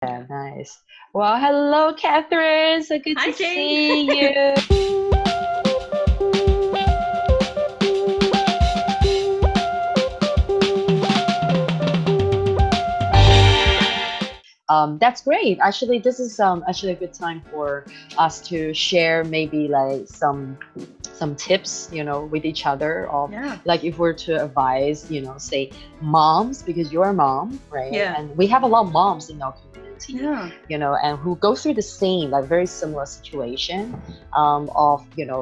Yeah, nice. Well, hello, Catherine. So good Hi, to Jane. see you. That's great. Actually, this is actually a good time for us to share maybe like some tips, with each other of Yeah, like if we're to advise, say moms, because you're a mom, right? yeah, And we have a lot of moms in our community, yeah, and who go through the same, like very similar situation of,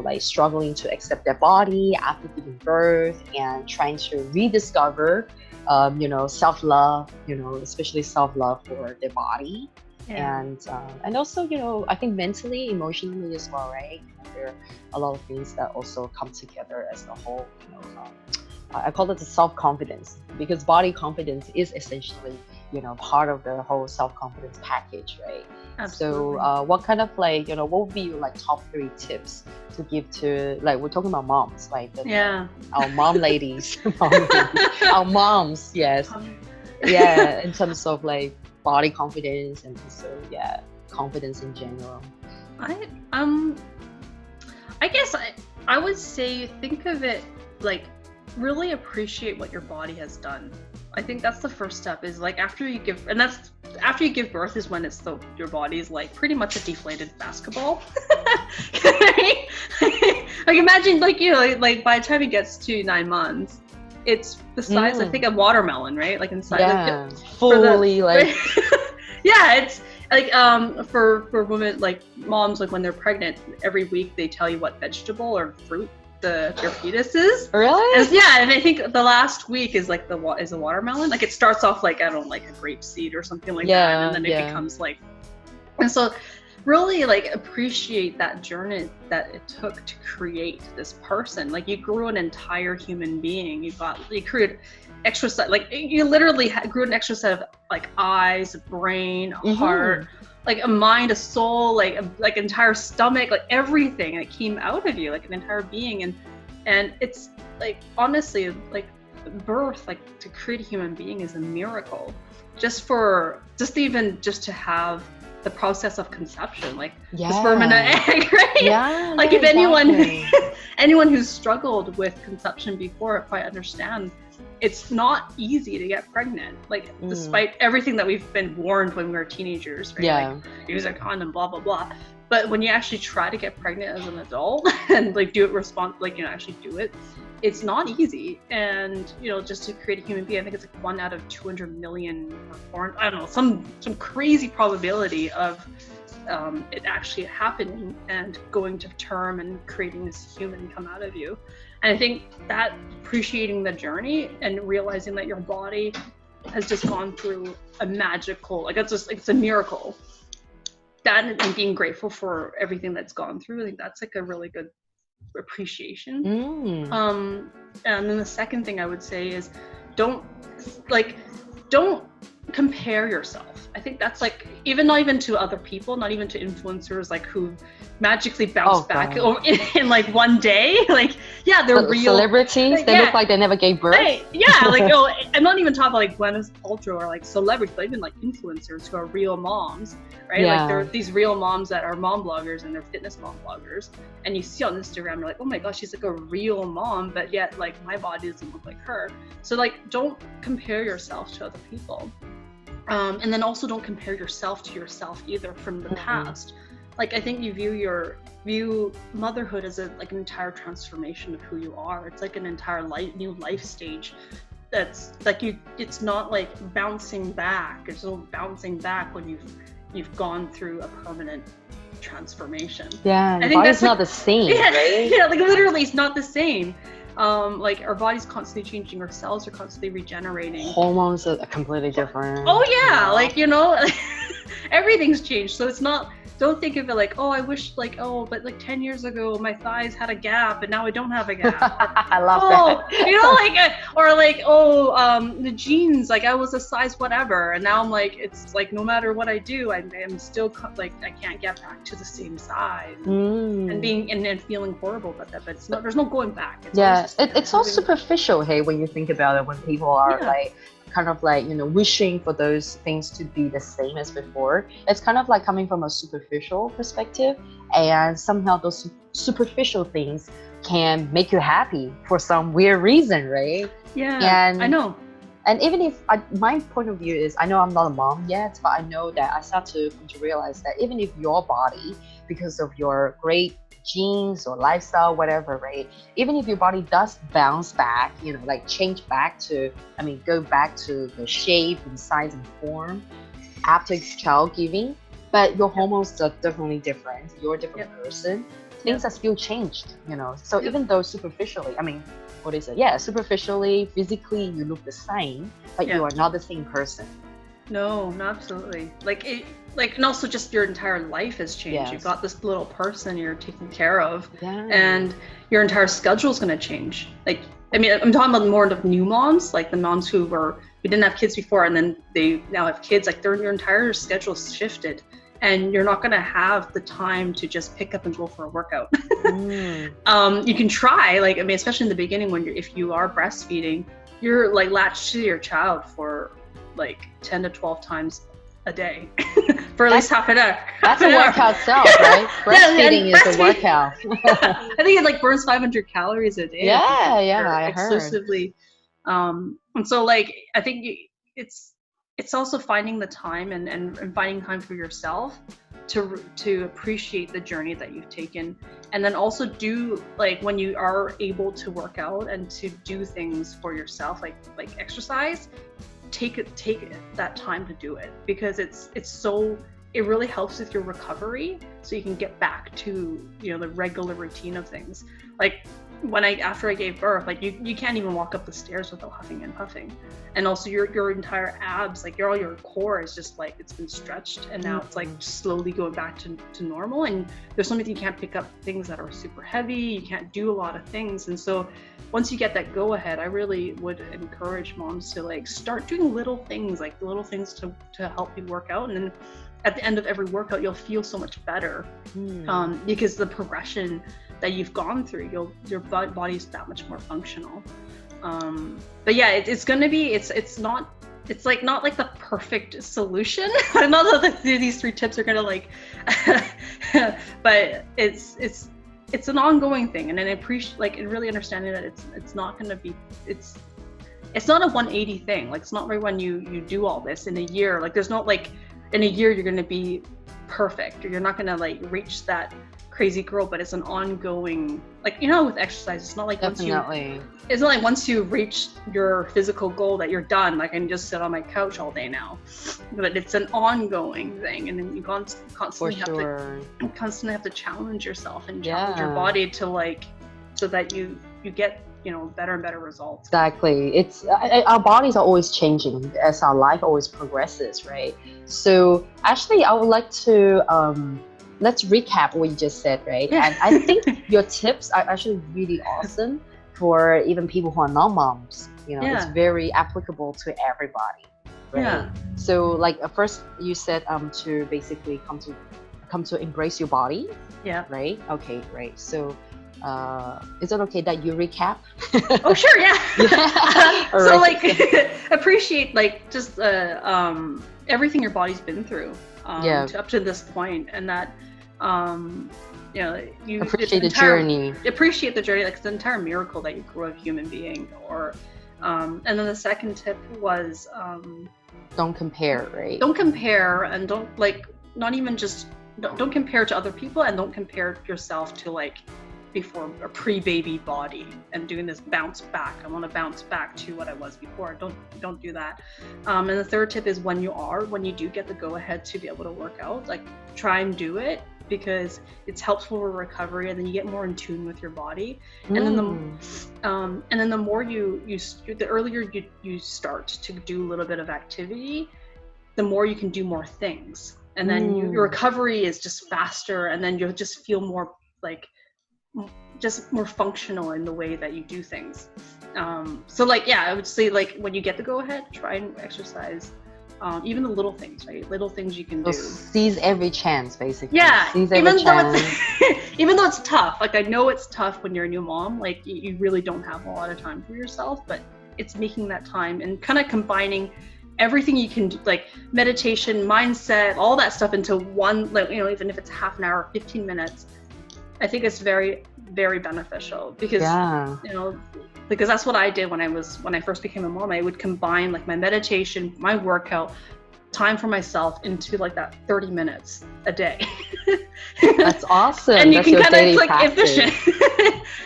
like struggling to accept their body after giving birth and trying to rediscover self-love, especially self-love for their body. yeah. And also, I think mentally, emotionally as well, right? There are a lot of things that also come together as the whole, I call it the self-confidence, because body confidence is essentially, part of the whole self-confidence package, right? So Absolutely. what kind of like, what would be your like top three tips to give to, like, we're talking about moms, like Yeah. our mom ladies, our moms, yes. Um, Yeah, in terms of like body confidence and also, yeah, confidence in general. I um I guess I would say think of it like really appreciate what your body has done. I think that's the first step is like after you give birth is when your body's like pretty much a deflated basketball. Right? Like imagine like by the time it gets to 9 months, it's the size I think a watermelon, right? Like inside Yeah, for the fully like, yeah, it's like for women like moms like when they're pregnant every week they tell you what vegetable or fruit your fetus is. really? And I think the last week is like is a watermelon. Like it starts off like I don't know, like a grape seed or something like that, and then it becomes like, and so really like appreciate that journey that it took to create this person. Like you grew an entire human being. You created extra set, like you literally grew an extra set of like eyes, brain, heart, like a mind, a soul, like entire stomach, like everything that came out of you, like an entire being. And it's like honestly like birth, like to create a human being is a miracle. Just to have the process of conception, like the sperm and the egg, right? Yeah, Like yeah, if exactly. anyone who's struggled with conception before probably understand it's not easy to get pregnant, like despite everything that we've been warned when we were teenagers, right? Yeah. Like use a condom, blah blah blah. But when you actually try to get pregnant as an adult and like do it actually do it, it's not easy. And just to create a human being, I think it's like 1 out of 200 million born, I don't know, some crazy probability of it actually happening and going to term and creating this human come out of you. And I think that appreciating the journey and realizing that your body has just gone through a magical, like it's a miracle. That and being grateful for everything that's gone through, I think that's like a really good appreciation. And then the second thing I would say is don't compare yourself. I think that's like not even to other people, not even to influencers like who magically bounce back in like one day. Like they're real celebrities. They look like they never gave birth. I'm not even talking about like Gwyneth Paltrow or like celebrities, but even like influencers who are real moms, right? Like they're these real moms that are mom bloggers and they're fitness mom bloggers, and you see on Instagram, you're like, oh my gosh, she's like a real mom, but yet like my body doesn't look like her. So like don't compare yourself to other people. And then also don't compare yourself to yourself either from the past. Like I think you view motherhood as an entire transformation of who you are. It's like an entire new life stage. That's like it's not like bouncing back. There's no bouncing back when you've gone through a permanent transformation. Yeah, I think that's not the same, right? Yeah, like literally it's not the same. Like our body's constantly changing, our cells are constantly regenerating. Hormones are completely different. Oh yeah, like everything's changed. So it's not, don't think of it like, oh, I wish like, oh, but like 10 years ago my thighs had a gap and now I don't have a gap. I love that. The jeans, like I was a size whatever and now I'm like, it's like no matter what I do, I'm still like I can't get back to the same size and being and feeling horrible about that. But there's no going back. It's all superficial, hey, when you think about it, when people are like kind of like, wishing for those things to be the same as before. It's kind of like coming from a superficial perspective, and somehow those superficial things can make you happy for some weird reason, right? Yeah, And I know. and even if my point of view is, I know I'm not a mom yet, but I know that I start to come to realize that even if your body, because of your great genes or lifestyle, whatever, right? Even if your body does bounce back, like change back to, go back to the shape and size and form after child giving, but your hormones are definitely different. You're a different person. Things are still changed, So even though superficially, what is it? Yeah, superficially, physically, you look the same, but you are not the same person. No, absolutely. And also just your entire life has changed. Yes. You've got this little person you're taking care of, Yeah. and your entire schedule is going to change. I'm talking about more of new moms, like the moms we didn't have kids before, and then they now have kids. Like your entire schedule shifted, and you're not going to have the time to just pick up and go for a workout. You can try, especially in the beginning if you are breastfeeding, you're like latched to your child for like 10 to 12 times a day for at least half an hour. That's a workout itself, right? Breastfeeding is a workout. I think it burns 500 calories a day. Yeah, I heard. Exclusively. And so I think it's also finding the time and finding time for yourself to appreciate the journey that you've taken, and then also do when you are able to work out and to do things for yourself, like exercise, take that time to do it, because it really helps with your recovery, so you can get back to the regular routine of things. After I gave birth, you can't even walk up the stairs without huffing and puffing, and also your entire abs, all your core is just it's been stretched, and now it's slowly going back to normal. And there's something you can't pick up things that are super heavy. You can't do a lot of things, and so once you get that go ahead, I really would encourage moms to start doing little things, to help you work out, and then at the end of every workout you'll feel so much better, because the progression that you've gone through, your body is that much more functional. But yeah, it's gonna be, it's not the perfect solution. I know that these 3 tips are gonna but it's an ongoing thing, and then I appreciate and really understanding that it's not gonna be, it's not a 180 thing. It's not right when you do all this in a year. There's not in a year you're gonna be perfect, or you're not gonna reach that crazy girl, but it's an ongoing, with exercise, it's not once you reach your physical goal that you're done, I can just sit on my couch all day now. But it's an ongoing thing, and then you constantly have to challenge yourself and challenge your body to so that you get better and better results. Exactly. It's our bodies are always changing as our life always progresses, right? So actually I would like to let's recap what you just said, right? And I think your tips are actually really awesome for even people who are not moms. It's very applicable to everybody, right? Yeah. So first you said to basically come to embrace your body. Yeah. Right? Okay, great. So is it okay that you recap? Oh, sure, yeah. So appreciate just everything your body's been through up to this point, and that you appreciate the journey. Appreciate the journey, it's the entire miracle that you grew a human being. Or and then the second tip was don't compare, right? Don't compare, and don't not even just don't compare to other people, and don't compare yourself to before a pre-baby body and doing this bounce back. I want to bounce back to what I was before. Don't do that. And the third tip is when you do get the go ahead to be able to work out, try and do it, because it's helpful for recovery, and then you get more in tune with your body. And then the more the earlier you start to do a little bit of activity, the more you can do more things, and then your recovery is just faster, and then you'll just feel more just more functional in the way that you do things. So I would say when you get the go ahead, try and exercise. Even the little things, right? Little things you can do. Seize every chance, basically. Yeah. Seize every chance. Even though it's tough. I know it's tough when you're a new mom. You really don't have a lot of time for yourself, but it's making that time and kind of combining everything you can do, like meditation, mindset, all that stuff into one, like, you know, even if it's half an hour, 15 minutes, I think it's very, very beneficial because, you know, because that's what I did when I first became a mom. I would combine like my meditation, my workout, time for myself into like that 30 minutes a day. That's awesome. And you That's can your kind of, daily it's like practice. efficient.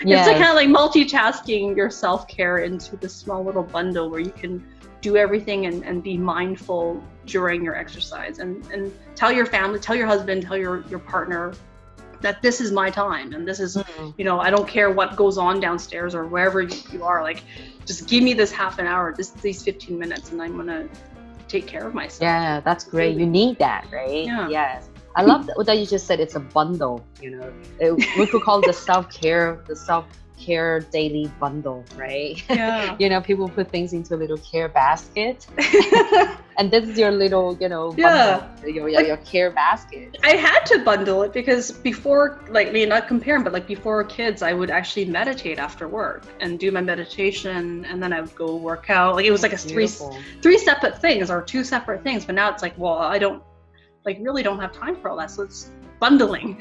It's like kind of like multitasking your self-care into this small little bundle where you can do everything and be mindful during your exercise, and tell your family, tell your husband, tell your partner that this is my time, and this is, you know, I don't care what goes on downstairs or wherever you are, like just give me this half an hour, these 15 minutes, and I'm gonna take care of myself. Yeah, that's great. You need that, right? Yeah. Yes. I love that you just said it's a bundle, you know. We could call it the self-care daily bundle, right? Yeah. You know, people put things into a little care basket. And this is your little, you know, bundle, your care basket. I had to bundle it because before, like, I mean, not comparing, but like before kids, I would actually meditate after work and do my meditation, and then I would go work out. Like, it was like a three separate things or two separate things. But now it's like, well, I don't, like, really don't have time for all that. So it's bundling.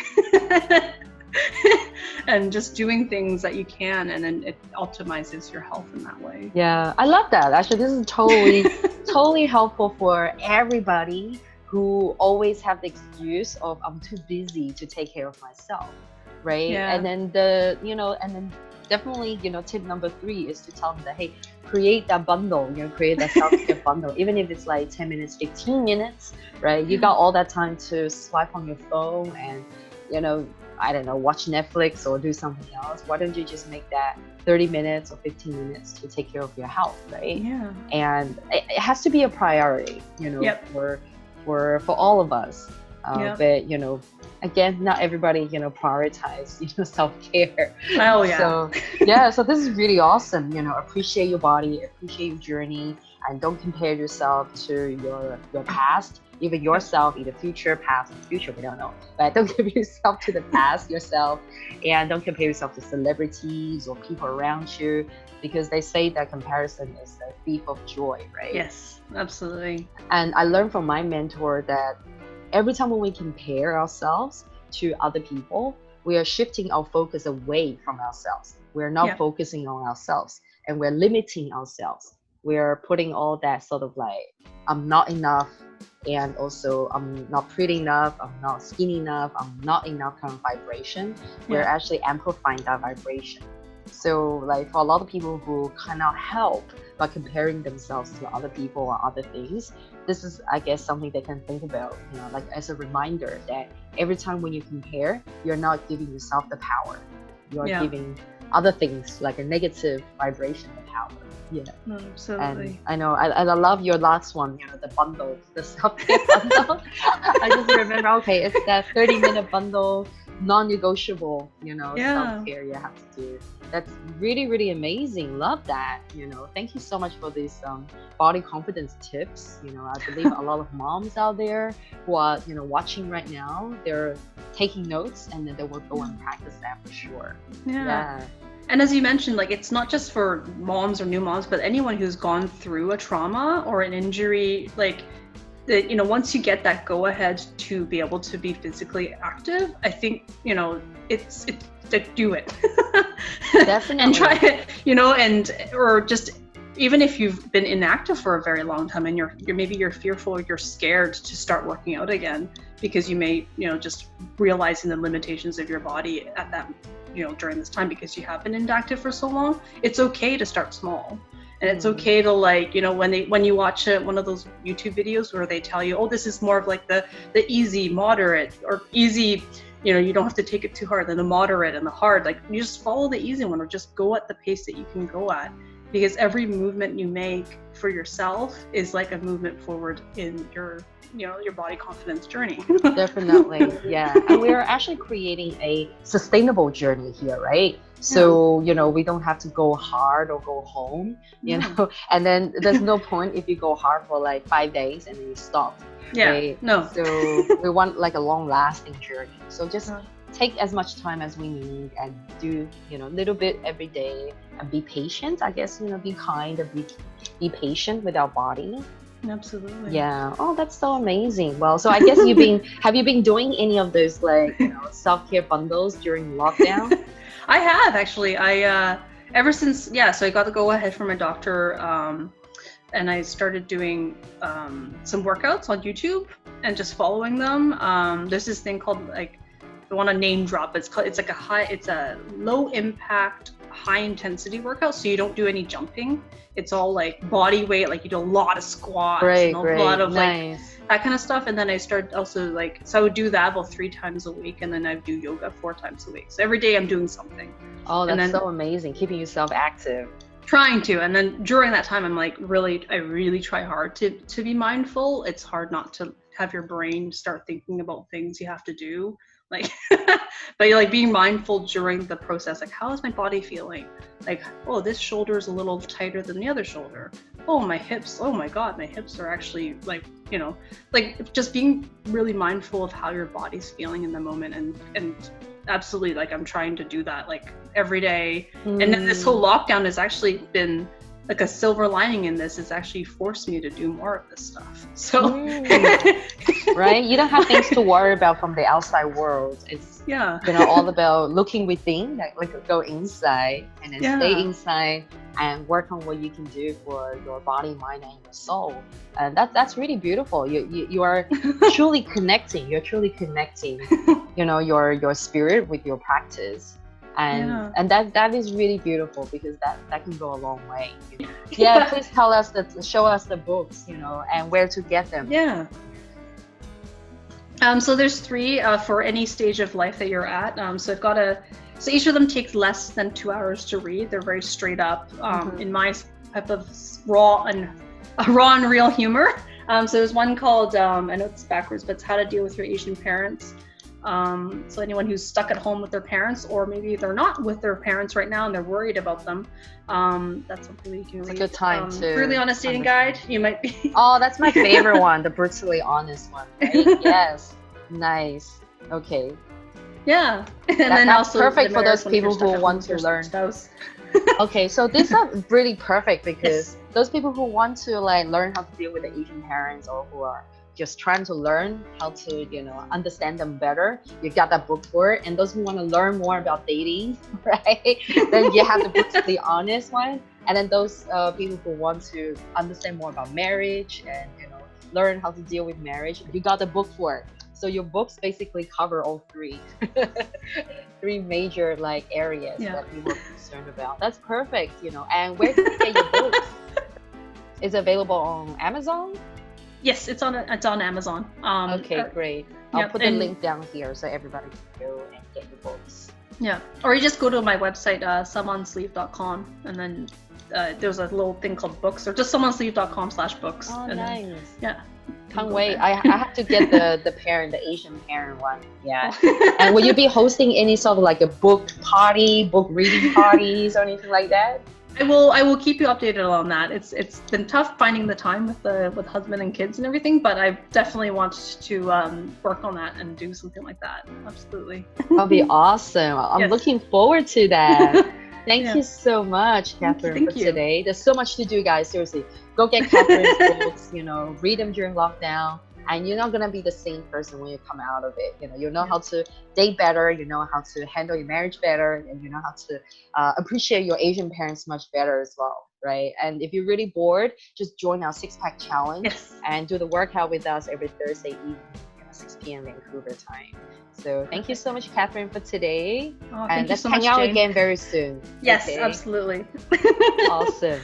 And just doing things that you can, and then it optimizes your health in that way. Yeah, I love that. Actually, this is totally helpful for everybody who always have the excuse of I'm too busy to take care of myself, right? Yeah. And then definitely, you know, tip number 3 is to tell them that, hey, create that bundle, you know, create that self-care bundle, even if it's like 10 minutes, 15 minutes, right? You got all that time to swipe on your phone and, you know, I don't know, watch Netflix or do something else. Why don't you just make that 30 minutes or 15 minutes to take care of your health, right? Yeah. And it has to be a priority, you know, for all of us. But, you know, again, not everybody, you know, prioritize, you know, self-care. Oh, yeah. So, yeah, so this is really awesome. You know, appreciate your body, appreciate your journey, and don't compare yourself to your past. Even yourself, either future, past, future, we don't know. But don't compare yourself to the past yourself, and don't compare yourself to celebrities or people around you, because they say that comparison is the thief of joy, right? Yes, absolutely. And I learned from my mentor that every time when we compare ourselves to other people, we are shifting our focus away from ourselves. We're not focusing on ourselves, and we're limiting ourselves. We're putting all that sort of like, I'm not enough, and also I'm not pretty enough, I'm not skinny enough, I'm not enough kind of vibration. We're actually amplifying that vibration. So like for a lot of people who cannot help but comparing themselves to other people or other things, this is, I guess, something they can think about, you know, like as a reminder that every time when you compare, you're not giving yourself the power. You're giving other things like a negative vibration the power. Yeah, absolutely. And I know, I love your last one, you know, the bundle, the self-care bundle. I just remember, okay, it's that 30-minute bundle, non-negotiable, you know, self-care you have to do. That's really, really amazing. Love that. You know, thank you so much for these body confidence tips. You know, I believe a lot of moms out there who are, you know, watching right now, they're taking notes, and then they will go and practice that for sure. Yeah. And as you mentioned, like, it's not just for moms or new moms, but anyone who's gone through a trauma or an injury, like, you know, once you get that go ahead to be able to be physically active, I think, you know, it's like, do it. Definitely. And try it, you know, or just, even if you've been inactive for a very long time and you're maybe you're fearful or you're scared to start working out again because you may, you know, just realizing the limitations of your body at that, you know, during this time because you have been inactive for so long, it's okay to start small. And it's okay to, like, you know, when you watch one of those YouTube videos where they tell you, oh, this is more of like the easy, moderate, or easy, you know, you don't have to take it too hard, then the moderate and the hard, like, you just follow the easy one or just go at the pace that you can go at, because every movement you make for yourself is like a movement forward in your, you know, your body confidence journey. Definitely. Yeah. And we're actually creating a sustainable journey here, right? So, you know, we don't have to go hard or go home, you know, and then there's no point if you go hard for like 5 days and then you stop. Yeah. Right? No. So we want like a long lasting journey. So just take as much time as we need and do, a little bit every day, and be patient, I guess, be kind and be patient with our body. Absolutely. Yeah. Oh, that's so amazing. Well, so I guess have you been doing any of those like, self-care bundles during lockdown? I have actually. Ever since, so I got the go ahead from my doctor, and I started doing some workouts on YouTube and just following them. There's this thing called, like, I want to name drop. It's a low impact, high intensity workout. So you don't do any jumping. It's all like body weight, like you do a lot of squats and a lot of nice. like that kind of stuff. And then I started also so I would do that about 3 times a week, and then I do yoga 4 times a week. So every day I'm doing something. Oh, that's so amazing. Keeping yourself active. Trying to, and then during that time I'm like I really try hard to be mindful. It's hard not to have your brain start thinking about things you have to do, like but you're like being mindful during the process, like how is my body feeling, like, oh, this shoulder is a little tighter than the other shoulder, oh, my hips, oh my god, my hips are actually like, like just being really mindful of how your body's feeling in the moment, and absolutely, like I'm trying to do that like every day. And then this whole lockdown has actually been like a silver lining in this. It's actually forced me to do more of this stuff. So right, you don't have things to worry about from the outside world. It's all about looking within, like go inside and then stay inside and work on what you can do for your body, mind, and your soul. And that's really beautiful. You are truly connecting. You're truly connecting, your spirit with your practice. And that is really beautiful, because that can go a long way. Please show us the books, and where to get them. So there's 3 for any stage of life that you're at. So each of them takes less than 2 hours to read. They're very straight up, in my type of raw and real humor. So there's one called, I know it's backwards, but it's How to Deal with Your Asian Parents. So anyone who's stuck at home with their parents, or maybe they're not with their parents right now and they're worried about them, that's something you can read. It's a good time to Really Honest Dating Guide, you might be. Oh, that's my favorite one, the Brutally Honest one, right? Yes. Nice. Okay. Yeah. And then that's also perfect for those people who want to learn. Okay, so these are really perfect, because those people who want to like learn how to deal with the Asian parents, or who are just trying to learn how to, understand them better, you got that book for it. And those who want to learn more about dating, right? Then you have the Brutally Honest one. And then those people who want to understand more about marriage and, learn how to deal with marriage, you got the book for it. So your books basically cover all 3 major like areas that people are concerned about. That's perfect, And where can you get your books? Is it available on Amazon? Yes, it's on Amazon. Okay, great. I'll put the link down here so everybody can go and get your books. Yeah, or you just go to my website, someonsleeve.com, and then there's a little thing called books, or just someonsleeve.com/books. Oh, nice. Then, can't wait. I have to get the Asian parent one. Yeah. And will you be hosting any sort of like a book reading parties or anything like that? I will keep you updated on that. It's been tough finding the time with husband and kids and everything, but I definitely want to work on that and do something like that. Absolutely. That'll be awesome. I'm looking forward to that. Thank you so much, Catherine, for today. There's so much to do, guys. Seriously, go get Catherine's books. Read them during lockdown. And you're not going to be the same person when you come out of it. You know how to date better, you know how to handle your marriage better, and you know how to appreciate your Asian parents much better as well, right? And if you're really bored, just join our 6-pack challenge and do the workout with us every Thursday evening, 6 p.m. Vancouver time. So thank you so much, Catherine, for today. And let's hang out again very soon. Yes, absolutely. Awesome.